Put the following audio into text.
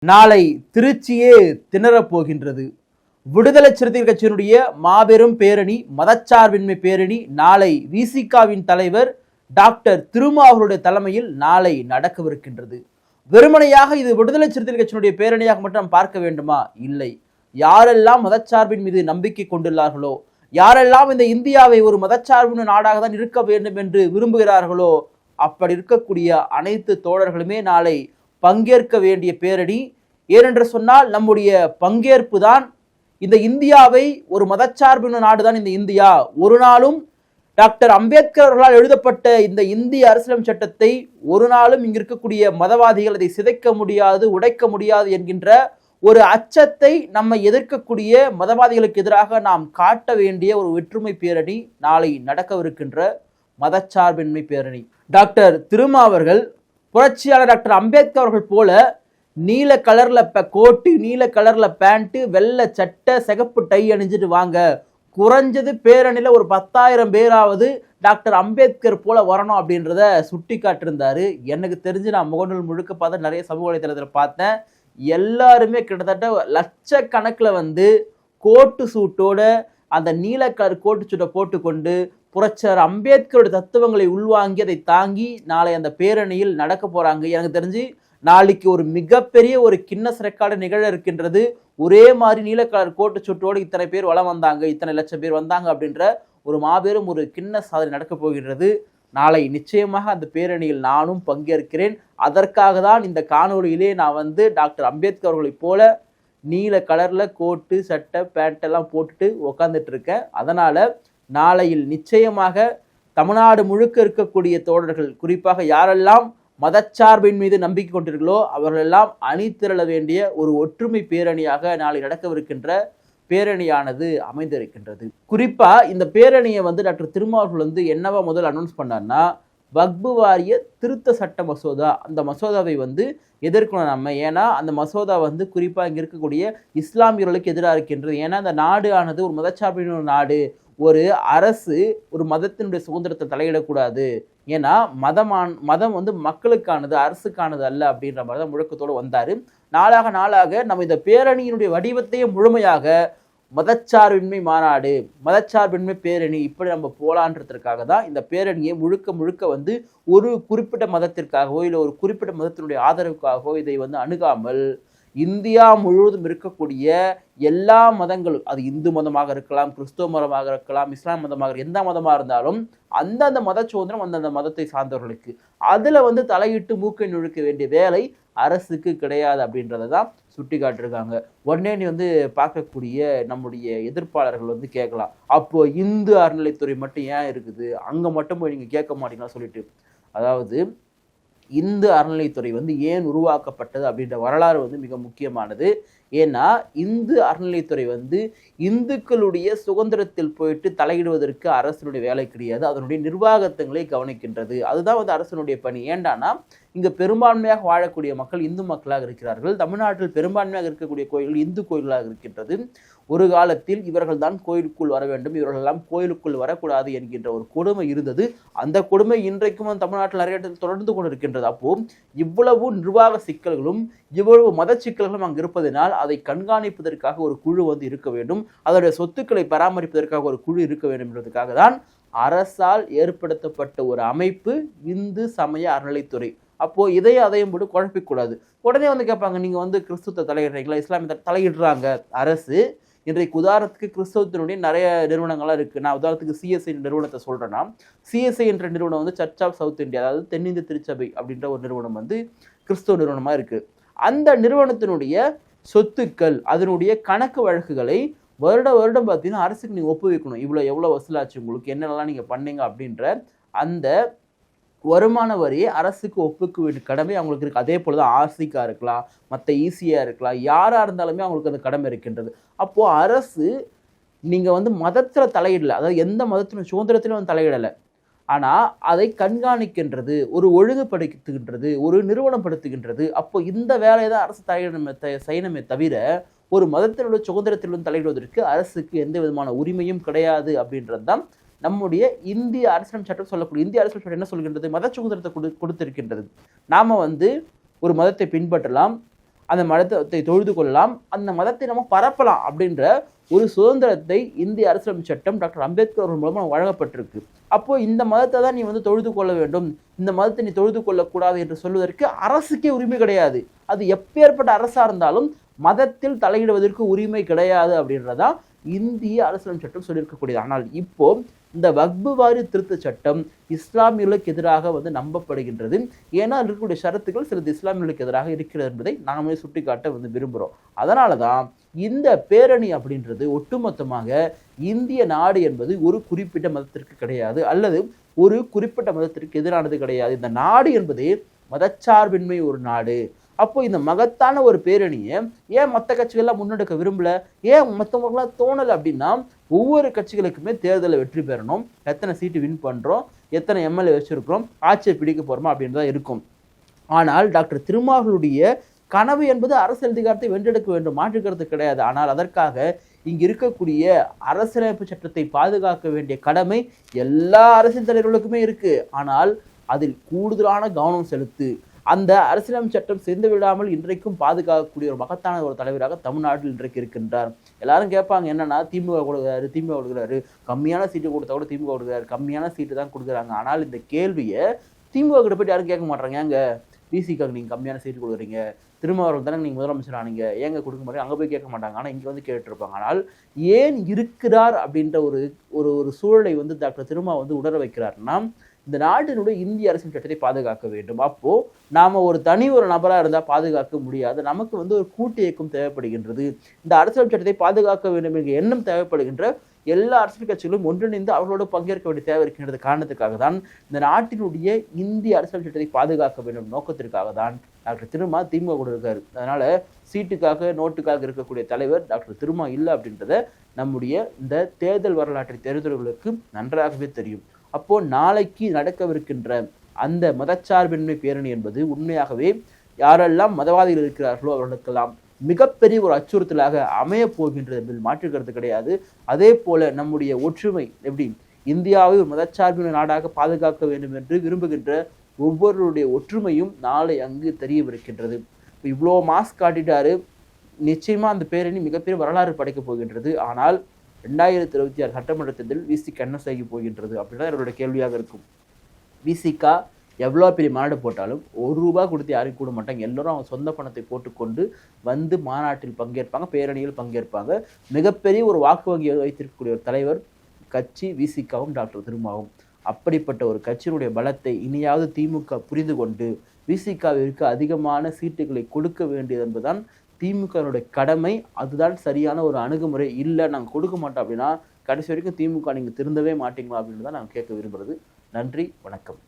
நாளை திருச்சியே திணறப் போகின்றது. விடுதலை சிறுத்தைகள் கட்சியினுடைய மாபெரும் பேரணி, மதச்சார்பின்மை பேரணி நாளை விசிகாவின் தலைவர் டாக்டர் திருமாவர்களுடைய தலைமையில் நாளை நடக்கவிருக்கின்றது. வெறுமனையாக இது விடுதலை சிறுத்தைகள் கட்சியினுடைய பேரணியாக மட்டும் நாம் பார்க்க வேண்டுமா? இல்லை. யாரெல்லாம் மதச்சார்பின் மீது நம்பிக்கை கொண்டுள்ளார்களோ, யாரெல்லாம் இந்த இந்தியாவை ஒரு மதச்சார்பு நாடாக தான் இருக்க வேண்டும் என்று விரும்புகிறார்களோ, அப்படி இருக்கக்கூடிய அனைத்து தோழர்களுமே நாளை பங்கேற்க வேண்டிய பேரணி. ஏனென்று சொன்னால் நம்முடைய பங்கேற்பு தான் இந்த இந்தியாவை ஒரு மதச்சார்பின நாடுதான் இந்த இந்தியா. ஒரு நாளும் டாக்டர் அம்பேத்கர் அவர்களால் எழுதப்பட்ட இந்த இந்திய அரசியலமைப்பு சட்டத்தை ஒரு நாளும் இங்கு இருக்கக்கூடிய மதவாதிகள் அதை சிதைக்க முடியாது, உடைக்க முடியாது என்கின்ற ஒரு அச்சத்தை நம்ம எதிர்க்கக்கூடிய மதவாதிகளுக்கு எதிராக நாம் காட்ட வேண்டிய ஒரு ஒற்றுமை பேரணி நாளை நடக்கவிருக்கின்ற மதச்சார்பின்மை பேரணி. டாக்டர் திருமாவர்கள் புரட்சியாளர் டாக்டர் அம்பேத்கர் அவர்கள் போல நீல கலர்ல கோட்டு, நீல கலர்ல பேண்ட், வெள்ளை சட்டை, சிகப்பு டை அணிஞ்சிட்டு வாங்க, குறைஞ்சது பேரணியில ஒரு 10,000 பேராவது டாக்டர் அம்பேத்கர் போல வரணும் அப்படின்றத சுட்டி காட்டிருந்தாரு. எனக்கு தெரிஞ்சு நான் முகநூல் முழுக்க பார்த்த நிறைய சமூக வலைதளத்தில் பார்த்தேன். எல்லாருமே கிட்டத்தட்ட லட்சக்கணக்கில் கோட்டு சூட்டோட அந்த நீல கலர் கோட்டு சூட்டை போட்டுக்கொண்டு புரட்சியாளர் அம்பேத்கருடைய தத்துவங்களை உள்வாங்கி அதை தாங்கி நாளை அந்த பேரணியில் நடக்க போறாங்க. எனக்கு தெரிஞ்சு நாளைக்கு ஒரு மிகப்பெரிய ஒரு கின்னஸ் ரெக்கார்டு நிகழ இருக்கின்றது. ஒரே மாதிரி நீல கலர் கோட்டு சுட்டோடு இத்தனை பேர் வளம் வந்தாங்க, இத்தனை லட்சம் பேர் வந்தாங்க அப்படின்ற ஒரு மாபெரும் ஒரு கின்னஸ் சாதனை நடக்க போகின்றது. நாளை நிச்சயமாக அந்த பேரணியில் நானும் பங்கேற்கிறேன். அதற்காக தான் இந்த காணொலியிலே நான் டாக்டர் அம்பேத்கர் அவர்களைப் போல நீல கலர்ல கோட்டு சட்டை பேண்ட் எல்லாம் போட்டுட்டு உக்காந்துட்டு இருக்கேன். அதனால நாளையில் நிச்சயமாக தமிழ்நாடு முழுக்க இருக்கக்கூடிய தோழர்கள், குறிப்பாக யாரெல்லாம் மதச்சார்பின் மீது நம்பிக்கை கொண்டிருக்கிறோ அவர்களெல்லாம் அணிதிரள வேண்டிய ஒரு ஒற்றுமை பேரணியாக நாளை நடக்கவிருக்கின்ற பேரணியானது அமைந்திருக்கின்றது. குறிப்பா இந்த பேரணியை டாக்டர் திருமாவர்கள் என்னவா முதல் அனௌன்ஸ் பண்ணார்னா, வக்பு வாரிய திருத்த சட்ட மசோதா, அந்த மசோதாவை எதிர்க்கணும் நம்ம. ஏன்னா அந்த மசோதா குறிப்பா இங்க இருக்கக்கூடிய இஸ்லாமியர்களுக்கு எதிராக இருக்கின்றது. ஏன்னா அந்த நாடு ஆனது ஒரு மதச்சார்பின் நாடு. ஒரு அரசு ஒரு மதத்தினுடைய சுதந்திரத்தை தலையிடக்கூடாது. ஏன்னா மதம் மக்களுக்கானது, அரசுக்கானது அல்ல அப்படின்ற மாதிரி தான் முழக்கத்தோடு வந்தாரு. நாளாக நம்ம இந்த பேரணியினுடைய வடிவத்தையே முழுமையாக மதச்சார்பின்மை மாநாடு, மதச்சார்பின்மை பேரணி இப்படி நம்ம போலான்றதுக்காக தான் இந்த பேரணியை முழுக்க ஒரு குறிப்பிட்ட மதத்திற்காகவோ இல்லை ஒரு குறிப்பிட்ட மதத்தினுடைய ஆதரவுக்காகவோ இதை அணுகாமல் இந்தியா முழுவதும் இருக்கக்கூடிய எல்லா மதங்களும், அது இந்து மதமாக இருக்கலாம், கிறிஸ்துவ மதமாக இருக்கலாம், இஸ்லாம் மதமாக எந்த மதமாக இருந்தாலும் அந்தந்த மத சுதந்திரம் அந்தந்த மதத்தை சார்ந்தவர்களுக்கு. அதில் தலையிட்டு மூக்கை நுழைக்க வேண்டிய வேலை அரசுக்கு கிடையாது அப்படின்றத தான் சுட்டி காட்டிருக்காங்க. உடனே நீ பார்க்கக்கூடிய நம்முடைய எதிர்ப்பாளர்கள் கேட்கலாம், அப்போ இந்து அறநிலைத்துறை மட்டும் ஏன் இருக்குது, அங்கே மட்டும் போய் நீங்கள் கேட்க மாட்டீங்களா சொல்லிட்டு. அதாவது இந்து அறநிலைத்துறை ஏன் உருவாக்கப்பட்டது அப்படின்ற வரலாறு மிக முக்கியமானது. ஏன்னா இந்து அறநிலைத்துறை இந்துக்களுடைய சுதந்திரத்தில் போயிட்டு தலையிடுவதற்கு அரசனுடைய வேலை கிடையாது, அதனுடைய நிர்வாகத்தங்களை கவனிக்கின்றது. அதுதான் அரசனுடைய பணி. ஏண்டானா இங்க பெரும்பான்மையாக வாழக்கூடிய மக்கள் இந்து மக்களாக இருக்கிறார்கள். தமிழ்நாட்டில் பெரும்பான்மையாக இருக்கக்கூடிய கோயில்கள் இந்து கோயில்களாக இருக்கின்றது. ஒரு காலத்தில் இவர்கள் தான் கோயிலுக்குள் வர வேண்டும், இவர்கள் எல்லாம் கோயிலுக்குள் வரக்கூடாது என்கின்ற ஒரு கொடுமை இருந்தது. அந்த கொடுமை இன்றைக்கும் தமிழ்நாட்டில் நிறைய தொடர்ந்து கொண்டு இருக்கின்றது. அப்போ இவ்வளவு நிர்வாக சிக்கல்களும் இவ்வளவு மத சிக்கல்களும் அங்கு இருப்பதனால் அதை கண்காணிப்பதற்காக ஒரு குழு இருக்க வேண்டும், அதனுடைய சொத்துக்களை பராமரிப்பதற்காக ஒரு குழு இருக்க வேண்டும் என்பதற்காக தான் அரசால் ஏற்படுத்தப்பட்ட ஒரு அமைப்பு இந்து சமய அறநிலைத்துறை. அப்போ அதையும் போட்டு குழப்பிக்கூடாது. உடனே கேட்பாங்க, நீங்க கிறிஸ்துவத்தை தலையிடுறீங்களா, இஸ்லாமிய தலையிடுறாங்க அரசு. இன்றைக்கு உதாரணத்துக்கு கிறிஸ்தவத்தினுடைய நிறைய நிறுவனங்கள்லாம் இருக்குது. நான் உதாரணத்துக்கு சிஎஸ்ஐ நிறுவனத்தை சொல்கிறேன்னா, சிஎஸ்ஐ என்ற நிறுவனம் சர்ச் ஆஃப் சவுத் இந்தியா, அதாவது தென்னிந்திய திருச்சபை அப்படின்ற ஒரு நிறுவனம் கிறிஸ்தவ நிறுவனமாக இருக்குது. அந்த நிறுவனத்தினுடைய சொத்துக்கள், அதனுடைய கணக்கு வழக்குகளை வருடம் பார்த்தீங்கன்னா அரசுக்கு நீங்கள் ஒப்புவிக்கணும். எவ்வளோ வசூலாச்சு, உங்களுக்கு என்னென்னலாம் நீங்கள் பண்ணீங்க அப்படின்ற அந்த வருமான வரியை அரசுக்கு ஒப்புக்க வேண்டிய கடமை அவங்களுக்கு இருக்குது. அதே போல தான் ஆர்சிக்கா இருக்கலாம், மற்ற ஈசியாக இருக்கலாம், யாராக இருந்தாலுமே அவங்களுக்கு அந்த கடமை இருக்கின்றது. அப்போது அரசு நீங்கள் மதத்தில் தலையிடலை, அதாவது எந்த மதத்தினுடைய சுதந்திரத்திலும் தலையிடலை, ஆனால் அதை கண்காணிக்கின்றது, ஒரு ஒழுங்குபடுத்துகின்றது, ஒரு நிறுவனப்படுத்துகின்றது. அப்போ இந்த வேலையை தான் அரசு செய்யணுமே தவிர ஒரு மதத்தினுடைய சுதந்திரத்திலும் தலையிடுவதற்கு அரசுக்கு எந்த விதமான உரிமையும் கிடையாது அப்படின்றது தான் நம்முடைய இந்திய அரசியல் சட்டம் சொல்லக்கூடிய. இந்திய அரசியல் சட்டம் என்ன சொல்கின்றது? மத சுதந்திரத்தை கொடுத்திருக்கின்றது. நாம ஒரு மதத்தை பின்பற்றலாம், அந்த மதத்தை தொழுது கொள்ளலாம், அந்த மதத்தை நம்ம பரப்பலாம் அப்படின்ற ஒரு சுதந்திரத்தை இந்திய அரசியலமைப்பு சட்டம் டாக்டர் அம்பேத்கர் அவர்கள் மூலமா வழங்கப்பட்டிருக்கு. அப்போ இந்த மதத்தை தான் நீ வந்து தொழுது கொள்ள வேண்டும், இந்த மதத்தை நீ தொழுது கொள்ளக்கூடாது என்று சொல்வதற்கு அரசுக்கே உரிமை கிடையாது. அது எப்பேற்பட்ட அரசா இருந்தாலும் மதத்தில் தலையிடுவதற்கு உரிமை கிடையாது அப்படின்றதான் இந்திய அரசியலமைப்பு சட்டம் சொல்லியிருக்கக்கூடியது. ஆனால் இப்போ இந்த வக்பு வாரி திருத்த சட்டம் இஸ்லாமியர்களுக்கு எதிராக வந்து நம்பப்படுகின்றது. ஏன்னா இருக்கக்கூடிய ஷரத்துக்கள் சிலது இஸ்லாமியர்களுக்கு எதிராக இருக்கிறது என்பதை நாமே சுட்டிக்காட்ட வந்து விரும்புகிறோம். அதனால தான் இந்த பேரணி அப்படின்றது ஒட்டுமொத்தமாக இந்திய நாடு என்பது ஒரு குறிப்பிட்ட மதத்திற்கு கிடையாது, அல்லது ஒரு குறிப்பிட்ட மதத்திற்கு எதிரானது கிடையாது. இந்த நாடு என்பது மதச்சார்பின்மை ஒரு நாடு. அப்போ இந்த மகத்தான ஒரு பேரணியை ஏன் மற்ற கட்சிகள்லாம் முன்னெடுக்க விரும்பல, ஏன் மற்றவங்களாம் தோணலை அப்படின்னா, ஒவ்வொரு கட்சிகளுக்குமே தேர்தலில் வெற்றி பெறணும், எத்தனை சீட்டு வின் பண்றோம், எத்தனை எம்எல்ஏ வச்சிருக்கிறோம், ஆட்சியை பிடிக்க போறோமா அப்படின்னு தான் இருக்கும். ஆனால் டாக்டர் திருமாவளவனுடைய கனவு என்பது அரசியல் அதிகாரத்தை வென்றெடுக்க வேண்டும், மாற்றுக்கிறது கிடையாது. ஆனால் அதற்காக இங்கு இருக்கக்கூடிய அரசியலமைப்பு சட்டத்தை பாதுகாக்க வேண்டிய கடமை எல்லா அரசியல் தலைவர்களுக்குமே இருக்கு. ஆனால் அதில் கூடுதலான கவனம் செலுத்து. அந்த அரசியலமைப்பு சட்டம் சேர்ந்து விடாமல் இன்றைக்கும் பாதுகாக்கக்கூடிய ஒரு மகத்தான ஒரு தலைவராக தமிழ்நாட்டில் இன்றைக்கு இருக்கின்றார். எல்லாரும் கேட்பாங்க, என்னன்னா திமுக கொடுக்குறாரு, கம்மியான சீட்டு கொடுத்தா கூட திமுக கொடுக்குறாரு, கம்மியான சீட்டு தான் கொடுக்குறாங்க. ஆனால் இந்த கேள்வியை திமுக கிட்ட போயிட்டு யாரும் கேட்க மாட்டாங்க. ஏங்க பிசிக்காக நீங்க கம்மியான சீட்டு கொடுக்குறீங்க, திருமாவளவன் தானே நீங்க முதலமைச்சர் ஆனீங்க, ஏங்க கொடுக்க மாட்டேங்க, அங்கே போய் கேட்க மாட்டாங்க. ஆனால் இங்கே வந்து கேட்டுருப்பாங்க. ஆனால் ஏன் இருக்கிறார் அப்படின்ற ஒரு ஒரு சூழலை வந்து டாக்டர் திருமா வந்து உணர வைக்கிறார்னா, இந்த நாட்டினுடைய இந்திய அரசியல் சட்டத்தை பாதுகாக்க வேண்டும். அப்போ நாம ஒரு நபராக இருந்தால் பாதுகாக்க முடியாது, நமக்கு வந்து ஒரு கூட்டு இயக்கம் தேவைப்படுகின்றது. இந்த அரசியல் சட்டத்தை பாதுகாக்க வேண்டும் என்ற எண்ணம் தேவைப்படுகின்ற எல்லா அரசியல் கட்சிகளும் ஒன்றிணைந்து அவர்களோடு பங்கேற்க வேண்டிய தேவை இருக்கின்றது காரணத்துக்காக தான் இந்த நாட்டினுடைய இந்திய அரசியல் சட்டத்தை பாதுகாக்க வேண்டும் நோக்கத்திற்காக தான் டாக்டர் திருமா திமுக கூட இருக்காரு. அதனால சீட்டுக்காக நோட்டுக்காக இருக்கக்கூடிய தலைவர் டாக்டர் திருமா இல்லை அப்படின்றத நம்முடைய இந்த தேர்தல் வரலாற்றை தெரிந்தவர்களுக்கு நன்றாகவே தெரியும். அப்போ நாளைக்கு நடக்கவிருக்கின்ற அந்த மதச்சார்பின்மை பேரணி என்பது உண்மையாகவே யாரெல்லாம் மதவாதிகள் இருக்கிறார்களோ அவர்களுக்கெல்லாம் மிகப்பெரிய ஒரு அச்சுறுத்தலாக அமைய போகின்றது என்பதில் மாற்றுக்கிறது கிடையாது. அதே போல நம்முடைய ஒற்றுமை எப்படி இந்தியாவை ஒரு மதச்சார்பின்மை நாடாக பாதுகாக்க வேண்டும் என்று விரும்புகின்ற ஒவ்வொருடைய ஒற்றுமையும் நாளை அங்கு தெரியவிருக்கின்றது. இவ்வளோ மாஸ்க் காட்டிட்டாரு, நிச்சயமா அந்த பேரணி மிகப்பெரிய வரலாறு படைக்கப் போகின்றது. ஆனால் 2026 சட்டமன்ற தேர்தலில் விசிக என்ன செய்ய போகின்றது அப்படின்னா என்னோட கேள்வியாக இருக்கும். விசிக எவ்வளோ பெரிய மாநாடு போட்டாலும் ₹1 கொடுத்து யாரும் கூட மாட்டாங்க. எல்லோரும் அவங்க சொந்த பணத்தை போட்டுக்கொண்டு வந்து மாநாட்டில் பங்கேற்பாங்க, பேரணியில் பங்கேற்பாங்க. மிகப்பெரிய ஒரு வாக்கு வங்கியை வைத்திருக்கக்கூடிய ஒரு தலைவர் கட்சி விசிகாவும் டாக்டர் திருமாவும். அப்படிப்பட்ட ஒரு கட்சியினுடைய பலத்தை இனியாவது திமுக புரிந்து கொண்டு விசிகாவிற்கு அதிகமான சீட்டுகளை கொடுக்க வேண்டியது என்பதுதான் திமுகனுடைய கடமை. அதுதான் சரியான ஒரு அணுகுமுறை. இல்லை நாங்கள் கொடுக்க மாட்டோம் அப்படின்னா கடைசி வரைக்கும் திமுக நீங்கள் திருந்தவே மாட்டீங்களா அப்படின்னு தான் நாங்கள் கேட்க விரும்புகிறது. நன்றி, வணக்கம்.